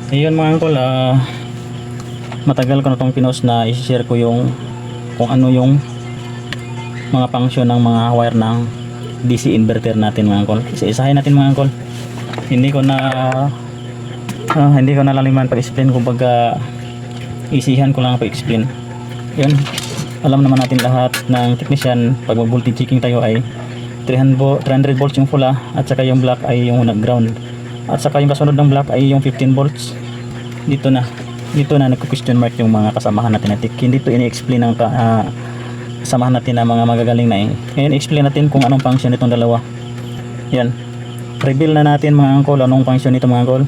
Ayun mga uncle, matagal ko na itong pinost na i-share ko yung kung ano yung mga function ng mga wire ng DC inverter natin mga uncle. Isa-isahin natin mga uncle. Hindi ko na laliman pag-explain, kumbaga isihan ko lang pag-explain. Yun, alam naman natin lahat ng technician, pag mag-voltage checking tayo ay 300 volts yung pula, at saka yung black ay yung ground, at saka yung kasunod ng black ay yung 15 volts. Dito na nagko-question mark yung mga kasamahan natin na tech. Hindi to ini-explain ng kasamahan natin na mga magagaling na Ngayon explain natin kung anong function itong dalawa. Yan, reveal na natin mga uncle anong function nito mga uncle.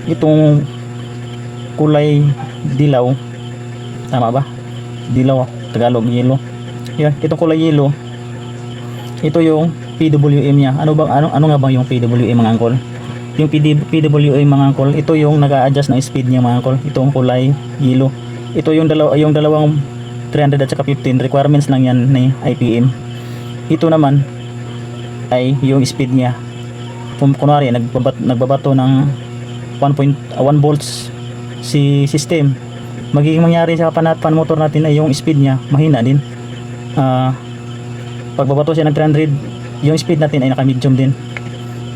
Itong kulay dilaw, tama ba? Dilaw, Tagalog yellow. Yan, itong kulay yellow, ito yung PWM niya. Ano nga bang yung PWM mga uncle? Yung PWM mga uncle, ito yung nag-a-adjust ng speed niya mga uncle. Itong kulay yellow, ito yung dalawang 300 at saka 15 requirements lang yan ni IPM. Ito naman ay yung speed niya. Kung kunwari nagbabato ng 1 volts si system, magiging mangyari sa pan motor natin ay yung speed niya mahina din. Pagbabato siya ng 300, yung speed natin ay naka medium din.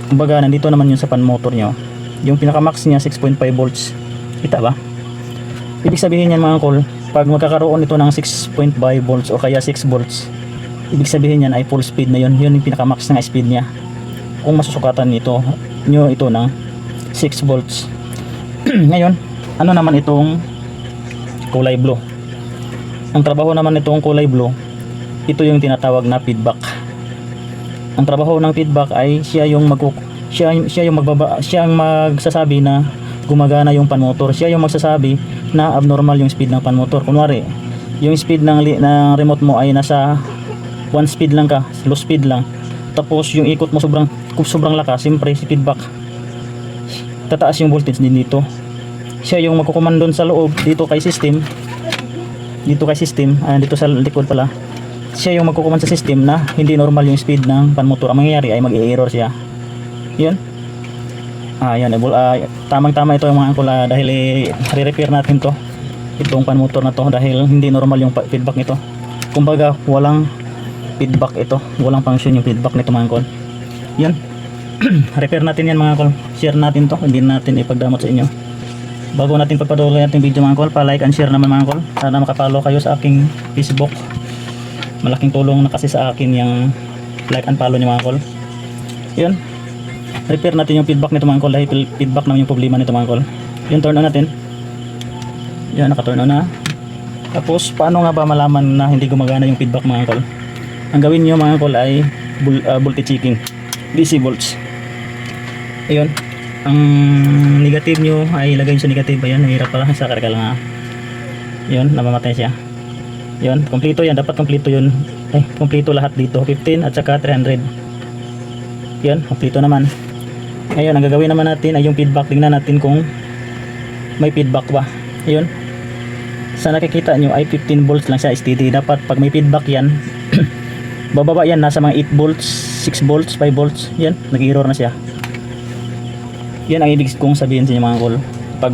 Kumbaga nandito naman yun sa pan motor nyo. Yung pinaka max niya 6.5 volts. Kita ba? Ibig sabihin yan mga uncle, pag magkakaroon ito ng 6.5 volts o kaya 6 volts, ibig sabihin yan ay full speed na yun. Yun yung pinaka max na speed niya. Kung masusukatan ito ng 6 volts. Ngayon, ano naman itong kulay blue? Ang trabaho naman nitong kulay blue, ito yung tinatawag na feedback. Ang trabaho ng feedback ay siya yung magsasabi na gumagana yung pan motor. Siya yung magsasabi na abnormal yung speed ng pan motor. Kunwari, yung speed ng remote mo ay nasa 1 speed lang ka, low speed lang. Tapos yung ikot mo sobrang lakas, siyempre si feedback tataas yung voltage din dito. Siya yung magkukumandon sa loob dito sa likod pala. Siya yung magkukuman sa system na hindi normal yung speed ng pan motor. Ang mangyayari ay mag-i-error siya. Yun. Tamang-tama ito yung mga uncle, dahil re-repair natin to, itong pan motor na to, dahil hindi normal yung feedback nito. Kumbaga walang feedback ito, walang function yung feedback nito mga uncle. Yun. Repair natin yan mga uncle. Share natin to, hindi natin ipagdamot sa inyo. Bago natin pagpatuloy natin video mga uncle, pa-like and share naman mga uncle. Sana makapollow kayo sa aking Facebook. Malaking tulong na kasi sa akin yung like and follow niyo mga uncle. Yun. Repair natin yung feedback nito mga uncle, dahil feedback naman yung problema nito mga uncle. Yung turn on natin. Yan, naka-turn on na. Tapos paano nga ba malaman na hindi gumagana yung feedback mga uncle? Ang gawin niyo mga uncle ay voltage checking, DC volts. Ayun, ang negative nyo ay ilagay sa negative. Ayan, mahirap pala, sa karga lang yun, namamatay siya. Yun, kompleto yan, dapat kompleto yun. Kompleto lahat dito, 15 at saka 300. Yun, kompleto naman. Ngayon, ang gagawin naman natin ay yung feedback. Tingnan natin kung may feedback ba. Yun, sa nakikita nyo ay 15 volts lang siya steady. Dapat pag may feedback yan bababa yan, nasa mga 8 volts, 6 volts, 5 volts. Yan, nag-error na siya. Yan ang ibig kong sabihin sa inyo mga uncle. Pag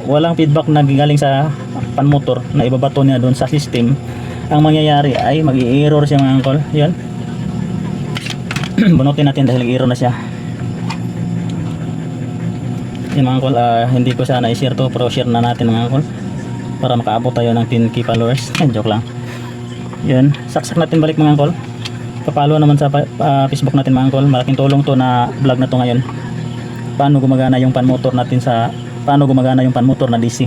walang feedback na galing sa pan motor na ibabato niya doon sa system, ang mangyayari ay mag-i-error siya mga uncle. Yan. Bunutin natin dahil nag-error na siya. Yan mga uncle, hindi ko sana i-share to, pero share na natin mga uncle para makaabot tayo ng 10k followers. Joke lang. Yan, saksak natin balik mga uncle. Papalo naman sa Facebook natin mga uncle. Malaking tulong to na vlog na to ngayon. Paano gumagana yung pan motor natin na DC.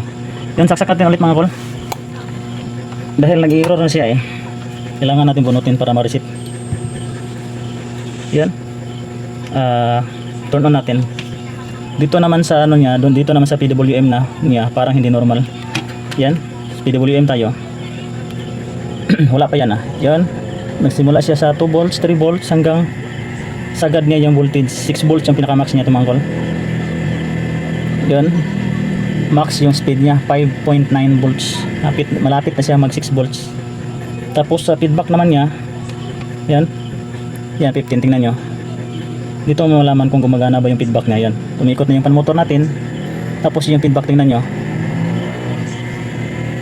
Yun, saksak natin ulit mga uncle. Dahil nag-error na siya kailangan natin bunutin para ma-reset. Yan. Turn on natin. Dito naman sa dito naman sa PWM na niya, parang hindi normal. Yan, PWM tayo. Wala pa yan Yan. Nagsimula siya sa 2 volts, 3 volts hanggang sagad niya yung voltage. 6 volts yung pinaka-max niya ito mga uncle. Yan. Max yung speed niya 5.9 volts. Malapit na siya mag 6 volts. Tapos sa feedback naman niya, yan 15, tingnan nyo. Dito mo malaman kung gumagana ba yung feedback niya. Yan, umikot na yung pan motor natin. Tapos yung feedback, tingnan nyo,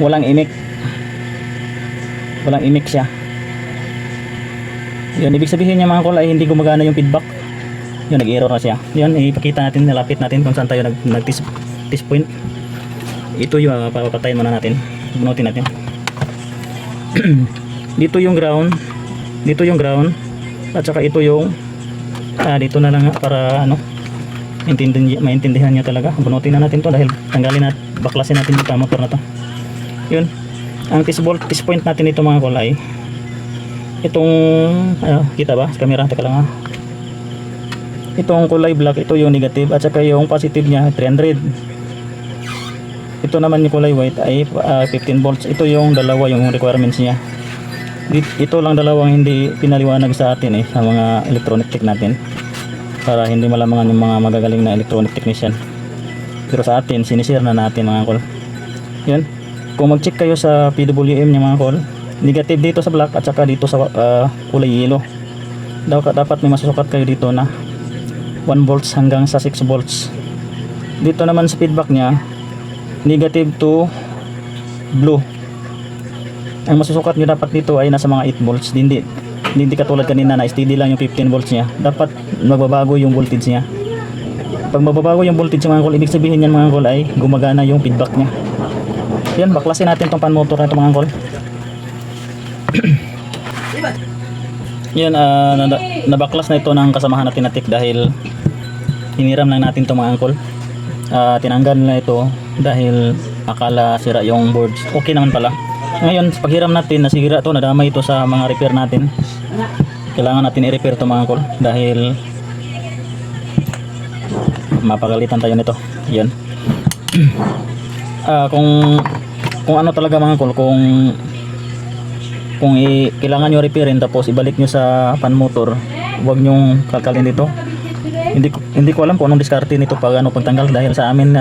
walang imik, siya. Yun, ibig sabihin niya mga kol ay hindi gumagana yung feedback. Yun, nag-error na siya. Yun, ipakita natin, nilapit natin kung saan tayo nag-test point. Ito yung papatayin muna natin, bunutin natin. Dito yung ground, at saka ito yung dito na lang para ano, maintindihan niyo talaga. Bunutin na natin to dahil tanggalin at baklasin natin yung motor na to. Yun, ang test point natin ito mga kol ay itong kita ba sa camera? Teka lang ha. Itong kulay black, ito yung negative, at saka yung positive niya 300. Ito naman yung kulay white ay 15 volts. Ito yung dalawa yung requirements niya. Ito lang dalawang hindi pinaliwanag sa atin sa mga electronic tech natin, para hindi malamangan yung mga magagaling na electronic technician. Pero sa atin, sinishare na natin mga kol. Yun, kung mag-check kayo sa PWM niya mga kol, negative dito sa black at saka dito sa kulay yellow. Dapat may masusukat kayo dito na 1 volts hanggang sa 6 volts. Dito naman sa feedback niya, negative to blue. Ang masusukat nyo dapat dito ay nasa mga 8 volts. Hindi katulad kanina na steady lang yung 15 volts niya. Dapat magbabago yung voltage niya. Pag magbabago yung voltage mga kol, ibig sabihin yan mga kol ay gumagana yung feedback niya. Yan, baklasin natin tong pan motor na ito mga kol. Yan, nabaklas na ito ng kasamahan natin na tech dahil hiniram lang natin ito mga angkol. Tinanggal na ito dahil akala sira yung boards. Okay naman pala. Ngayon, paghiram natin, nasira ito, nadamay ito sa mga repair natin. Kailangan natin i-repair ito mga angkol dahil mapagalitan tayo nito. Yan. Kung ano talaga mga angkol, kung kailangan nyo repairin tapos ibalik nyo sa pan motor, huwag nyong kakalin dito. Hindi ko alam kung anong diskarte nito pagtanggal dahil sa amin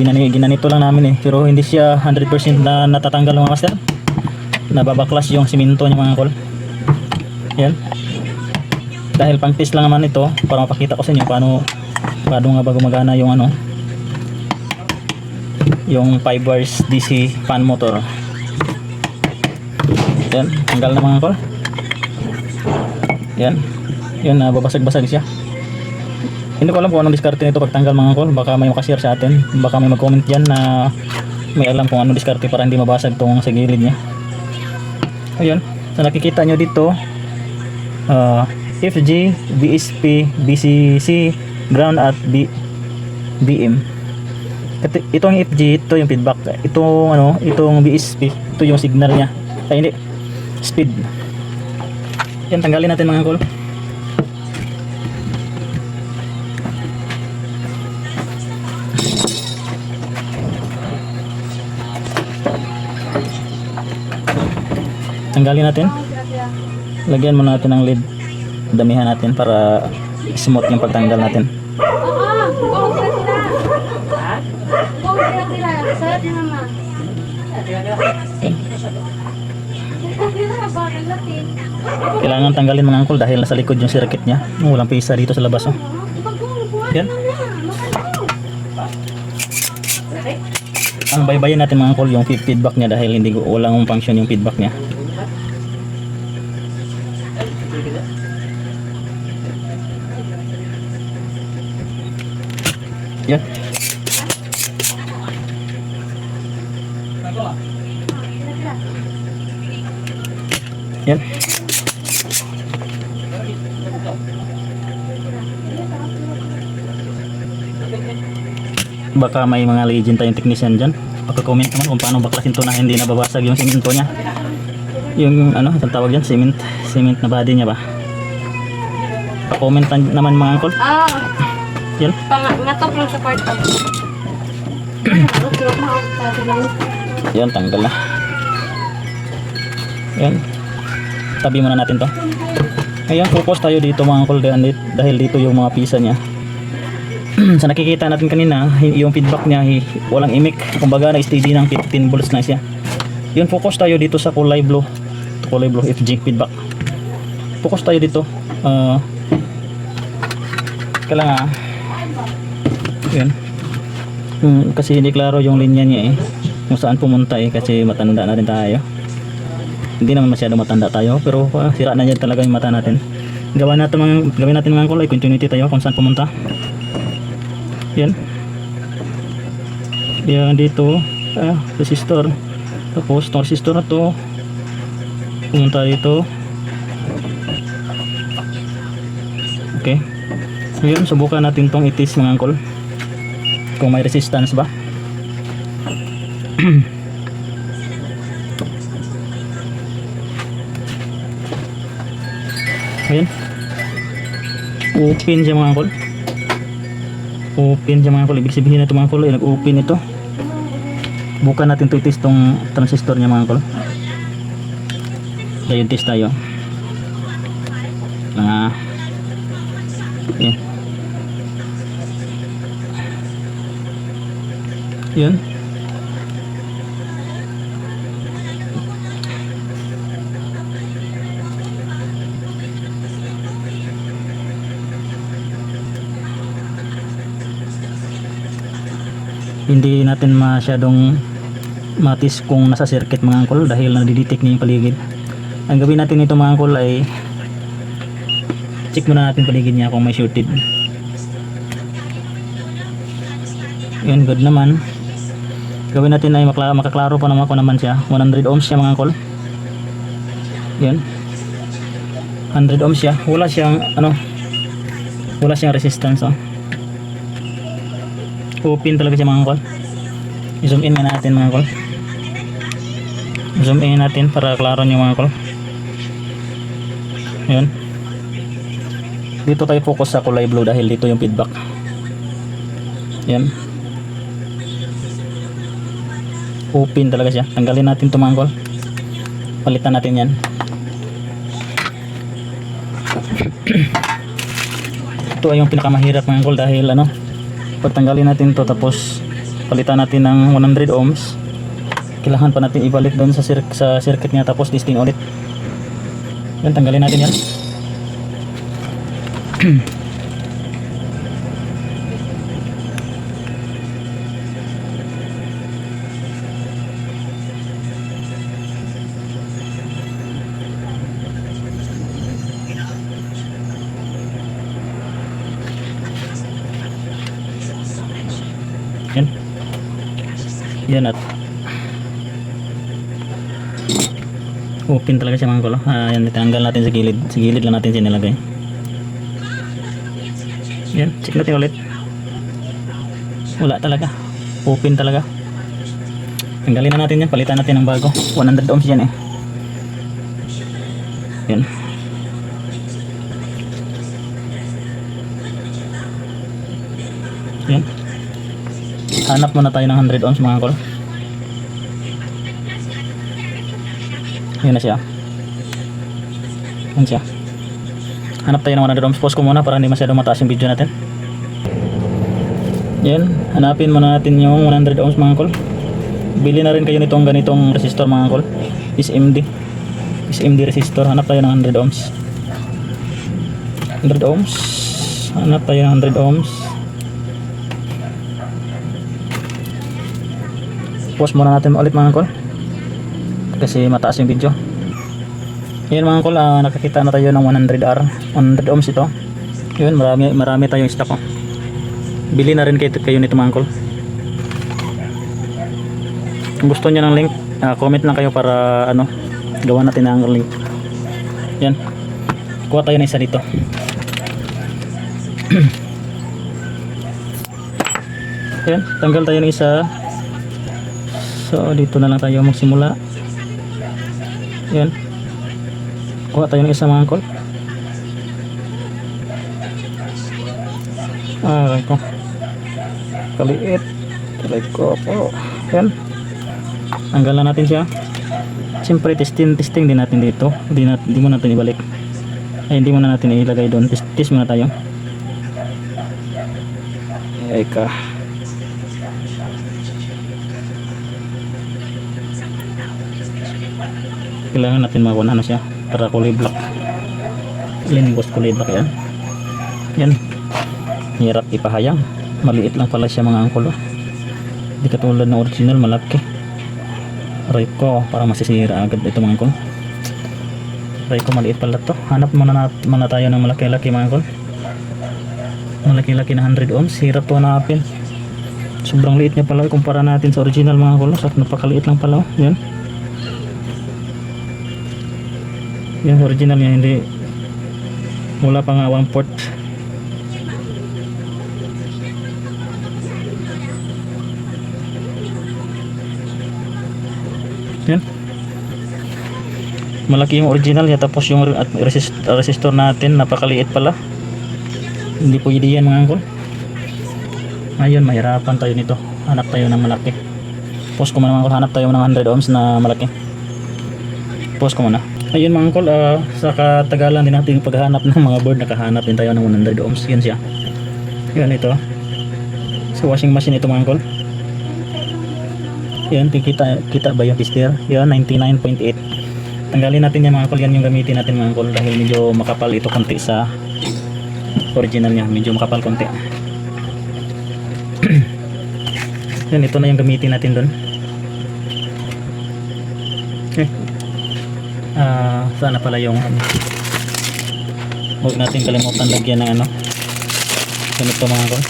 ginanito lang namin pero hindi siya 100% na natatanggal mga master. Nababaklas yung simento niya mga kol. Yan. Dahil pang test lang naman ito para mapakita ko sa inyo paano nga ba gumagana yung yung 5 wires DC fan motor. Yan, tanggal na mga kol. Yan. Yan, babasag-basag siya. Hindi ko alam kung anong diskarte nito pagtanggal mga kol. Baka may makashare sa atin. Baka may mag-comment dyan na may alam kung anong diskarte para hindi mabasag tong sa gilid niya. Ayun. So nakikita nyo dito FG, BSP, BCC, ground at BM. Itong FG, ito yung feedback. Itong BSP, ito yung signal niya. Ay hindi, speed. Yan, tanggalin natin mga kol. Tanggalin natin. Lagyan muna natin ng lead. Damihan natin para smooth yung pagtanggal natin. Kailangan tanggalin mga angkol dahil nasa likod yung circuit niya. Walang pisa dito sa labas. Yan. Ang baybayin natin mga angkol yung feedback niya dahil walang function yung feedback niya. Yan. Yan. Baka may mga legend tayong technician dyan. Pagka-comment naman kung paano baklasin to na hindi nababasag yung simento niya. Yung ang tawag dyan, cement na body niya ba? Pa-comment naman mga angkol. Yan. Ngatok lang sa part. Yan, tanggal na. Yan. Tabi muna natin to. Ngayon, focus tayo dito mga angkol dahil dito yung mga pisa niya. Sa nakikita natin kanina, yung feedback niya walang imik. Kumbaga na-steady ng 15 volts na siya. Yun, focus tayo dito sa kulay blue. Kulay blue FG feedback. Focus tayo dito. Kailangan yun. Kasi hindi klaro yung linya niya kung saan pumunta kasi matanda na rin tayo. Hindi naman masyado matanda tayo, pero sira na yan talaga yung mata natin. Gawin natin mga kulay, continuity tayo kung saan pumunta. Yan. Yan dito, resistor. Tapos itong resistor na to pumunta dito. Okay. Ngayon subukan natin tong itis mga angkol, kung may resistance ba. Ayan, open siya mga angkol. Open siya mga angkol. Ibig sabihin na ito mga angkol ay nag-open ito. Bukan natin ito itis tong transistor niya mga angkol. Ngayon test tayo. Yan. Yan. Hindi natin masyadong matis kung nasa circuit mga angkol dahil nadidetect niya yung paligid. Ang gawin natin ito mga angkol ay check muna natin paligid niya kung may shorted. Yun, good naman. Gawin natin ay makaklaro pa naman kung naman siya. 100 ohms siya mga angkol. Yun, 100 ohms siya. Wala siyang wala siyang resistance. Open talaga siya mga angkol. I-zoom in natin mga angkol. Zoom in natin para klaro niyo mga angkol. Yun. Dito tayo focus sa kulay blue dahil dito yung feedback. Yan. Open talaga siya. Tanggalin natin ito mga angkol. Palitan natin yan. Ito ay yung pinakamahirap mga angkol dahil pagtanggalin natin to tapos palitan natin ng 100 ohms, kailangan pa natin ibalik doon sa circuit niya tapos testing ulit. Yan, tanggalin natin yan. Yan. Yan at open talaga siya mga kulo. Yan, itanggal natin sa gilid. Sa gilid lang natin sinilagay. Yan, check natin ulit. Wala talaga. Open talaga. Tanggalin na natin yan. Palitan natin ng bago. 100 ohms yan Yan. Yan. Hanap muna tayo ng 100 ohms mga kol. Yan na siya. Yan siya. Hanap tayo ng 100 ohms. Pause ko muna para hindi masyadong mataas yung video natin. Yan. Hanapin muna natin yung 100 ohms mga kol. Bili na rin kayo nitong ganitong resistor mga kol. SMD. SMD resistor. Hanap tayo ng 100 ohms. 100 ohms. Hanap tayo ng 100 ohms. Pause muna natin ulit mga kol kasi mataas yung video. Yan mga kol, nakakita na tayo ng 100R, 100 ohms ito. Yun, marami tayong stock. Bili na rin kayo nito mga kol. Kung gusto niyo ng link, comment lang kayo para gawa natin ang link. Yan, kuha tayo ng isa dito. Yan, tanggal tayo ng isa. So dito na lang tayo magsimula. Yan. Kuha tayo ng isa mga kol. Aray ko. Kaliit. Aray ko po. Yan. Tanggalan natin siya. Siyempre testing din natin dito. Hindi mo natin ibalik. Hindi mo na natin ilagay doon. Test muna tayo. Ay ka. Kailangan natin makuha siya para kulay black. Linbos kulay black yan. Yan. Hirap ipahayang. Maliit lang pala siya mga angkol. Hindi katulad ng original, malaki. Aray ko, parang masisira agad ito mga kol. Aray ko, maliit pala to. Hanap muna tayo ng malaki-laki mga kol. Malaki-laki na 100 ohms. Hirap to hanapin. Sobrang liit niya pala kumpara natin sa original mga kol. So, napakaliit lang pala. Yan. Yan, original niya, hindi. Wala pa nga 1 port. Yan. Malaki yung original niya, tapos yung resistor natin napakaliit pala. Hindi pwede yan mga angkol. Ngayon mahirapan tayo nito, hanap tayo ng malaki. Pause ko muna mga angkol, hanap tayo ng 100 ohms na malaki. Pause ko muna. Ayun mga angkol, sa katagalan din natin yung paghahanap ng mga board, nakahanap din tayo ng 100 ohms. Yan siya. Yan ito. Sa washing machine ito mga angkol. Yan, kita ba yung pistir? Yan, 99.8. Tanggalin natin yan mga angkol. Yan yung gamitin natin mga angkol dahil medyo makapal ito konti sa original niya. Medyo makapal konti. Yan, ito na yung gamitin natin doon. Okay. Sana pala yung huwag natin kalimutan lagyan ng ganito mga angkol.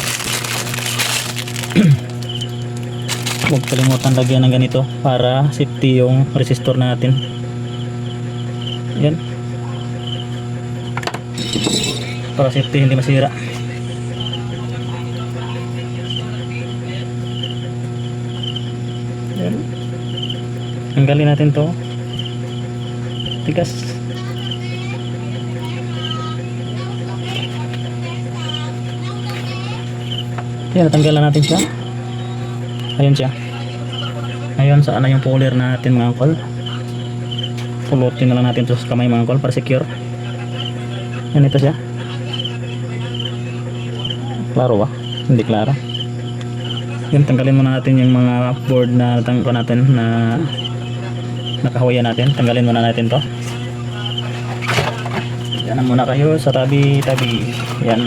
Huwag kalimutan lagyan ng ganito para safety yung resistor natin. Yan. Para safety, hindi masira. Yan. Tanggalin natin to. Tigas. Yan, natanggalan natin siya. Ayun siya. Ayun, saan na yung puller natin mga angkol. Pulutin na lang natin ito sa kamay mga angkol para secure. Yan, ito siya. Klaro ba? Hindi klaro. Yan, tanggalin muna natin yung mga board na tangko natin na nakahawayan natin. Tanggalin muna natin to. Yan muna kayo sa tabi-tabi. Yan.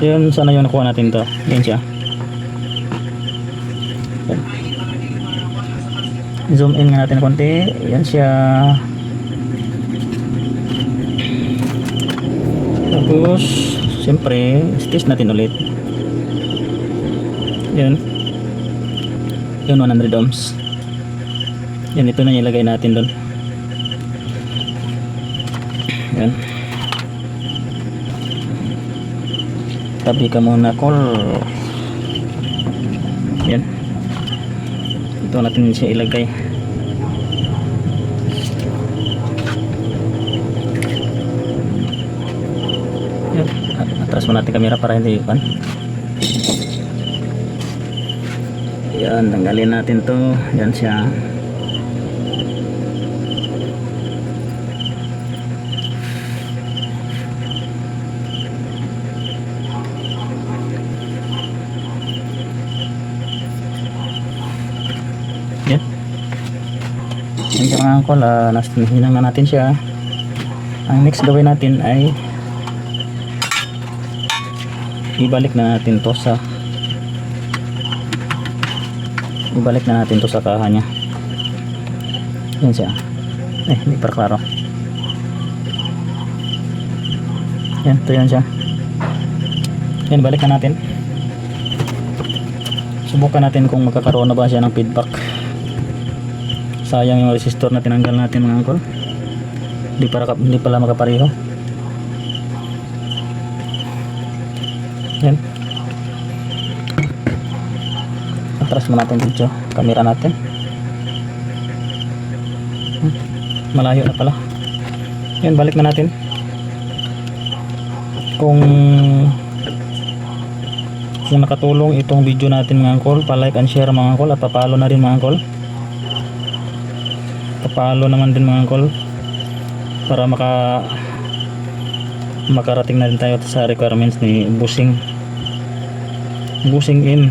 So yun, sana yung nakuha natin to. Yan siya. Yan. Zoom in nga natin konti. Yan siya. Tapos siyempre test natin ulit. Yan. Yun, 100 ohms. Yan, ito na ilagay natin doon. Yan. Tabi ka muna, call. Yan. Ito natin siya ilagay. Yan. Atras mo natin kamera para hindi ipan. Yan, tanggalin natin to. Yan siya. Yan. Yan siya mga angkol. Hinang na natin siya. Ang next gawin natin ay ibalik na natin to sa kaha niya. Yan siya. Hindi para klaro. Yan, ito yan siya. Yan, balik na natin. Subukan natin kung magkakaroon na ba siya ng feedback. Sayang yung resistor na tinanggal natin mga angkol. Hindi pala makapareho. Yan. Atras mo natin dito camera natin. Malayo na pala. Yan, balik na natin. Kung nakatulong itong video natin mga angkol, pa-like and share mga angkol, at pa-follow na rin mga angkol. Pa-follow naman din mga angkol para makarating na rin tayo sa requirements ni busing in